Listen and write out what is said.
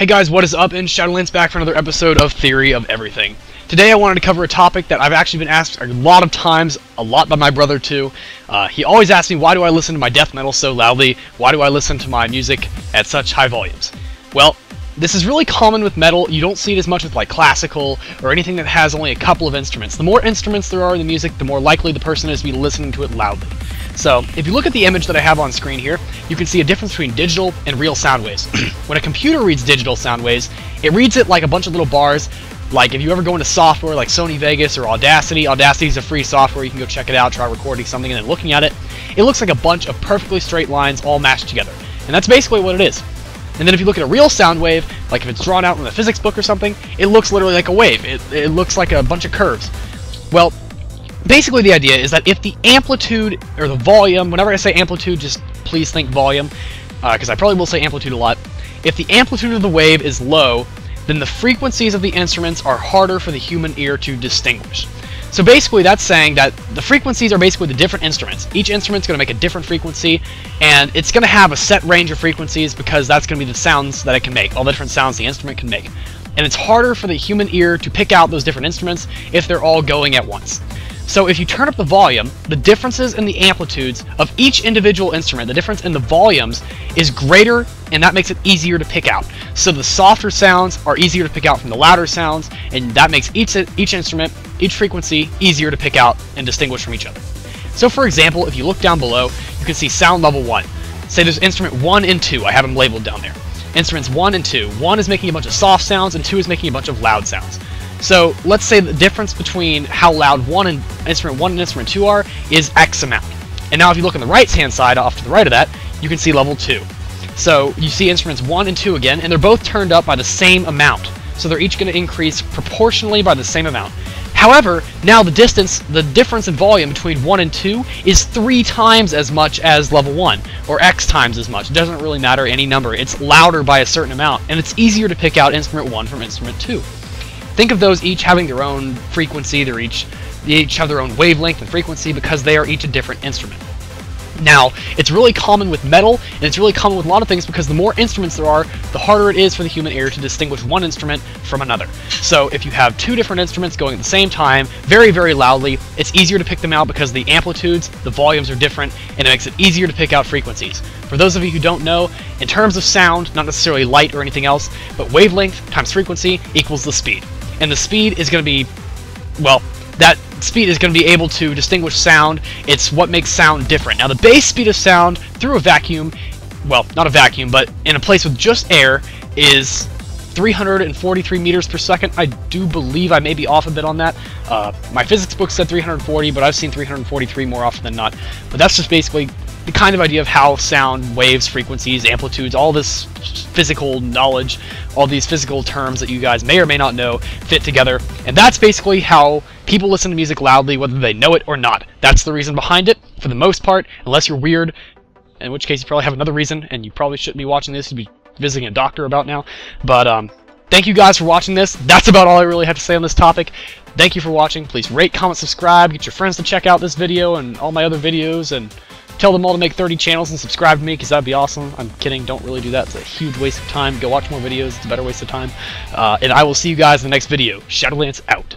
Hey guys, what is up? And Shadowlands back for another episode of Theory of Everything. Today I wanted to cover a topic that I've actually been asked a lot of times, a lot by my brother too. He always asks me, why do I listen to my death metal so loudly? Why do I listen to my music at such high volumes? Well, this is really common with metal. You don't see it as much with like classical or anything that has only a couple of instruments. The more instruments there are in the music, the more likely the person is to be listening to it loudly. So, if you look at the image that I have on screen here, you can see a difference between digital and real sound waves. When a computer reads digital sound waves, it reads it like a bunch of little bars. Like if you ever go into software like Sony Vegas or Audacity, Audacity is a free software, you can go check it out, try recording something, and then looking at it, it looks like a bunch of perfectly straight lines all mashed together. And that's basically what it is. And then if you look at a real sound wave, like if it's drawn out in a physics book or something, it looks literally like a wave. It looks like a bunch of curves. Well, basically the idea is that if the amplitude, or the volume, whenever I say amplitude, just please think volume, because I probably will say amplitude a lot. If the amplitude of the wave is low, then the frequencies of the instruments are harder for the human ear to distinguish. So basically that's saying that the frequencies are basically the different instruments. Each instrument's going to make a different frequency, and it's going to have a set range of frequencies because that's going to be the sounds that it can make, all the different sounds the instrument can make. And it's harder for the human ear to pick out those different instruments if they're all going at once. So if you turn up the volume, the differences in the amplitudes of each individual instrument, the difference in the volumes, is greater, and that makes it easier to pick out. So the softer sounds are easier to pick out from the louder sounds, and that makes each instrument, each frequency, easier to pick out and distinguish from each other. So for example, if you look down below, you can see sound level 1. Say there's instrument 1 and 2, I have them labeled down there. Instruments 1 and 2. 1 is making a bunch of soft sounds, and 2 is making a bunch of loud sounds. So let's say the difference between how loud instrument 1 and instrument 2 are is X amount. And now if you look on the right hand side, off to the right of that, you can see level 2. So you see instruments 1 and 2 again, and they're both turned up by the same amount. So they're each going to increase proportionally by the same amount. However, now the difference in volume between 1 and 2 is 3 times as much as level 1, or X times as much. It doesn't really matter any number. It's louder by a certain amount, and it's easier to pick out instrument 1 from instrument 2. Think of those each having their own frequency, they each have their own wavelength and frequency because they are each a different instrument. Now, it's really common with metal, and it's really common with a lot of things because the more instruments there are, the harder it is for the human ear to distinguish one instrument from another. So if you have 2 different instruments going at the same time, very, very loudly, it's easier to pick them out because the amplitudes, the volumes are different, and it makes it easier to pick out frequencies. For those of you who don't know, in terms of sound, not necessarily light or anything else, but wavelength times frequency equals the speed. And the speed is going to be, well, that speed is going to be able to distinguish sound. It's what makes sound different. Now the base speed of sound through a vacuum, well, not a vacuum, but in a place with just air, is 343 meters per second. I do believe I may be off a bit on that. My physics book said 340, but I've seen 343 more often than not. But that's just basically the kind of idea of how sound, waves, frequencies, amplitudes, all this physical knowledge, all these physical terms that you guys may or may not know fit together. And that's basically how people listen to music loudly, whether they know it or not. That's the reason behind it, for the most part, unless you're weird, in which case you probably have another reason, and you probably shouldn't be watching this, you'd be visiting a doctor about now. But thank you guys for watching this. That's about all I really have to say on this topic. Thank you for watching. Please rate, comment, subscribe, get your friends to check out this video and all my other videos, and tell them all to make 30 channels and subscribe to me, because that'd be awesome. I'm kidding, don't really do that. It's a huge waste of time. Go watch more videos, it's a better waste of time. And I will see you guys in the next video. Shadowlands out.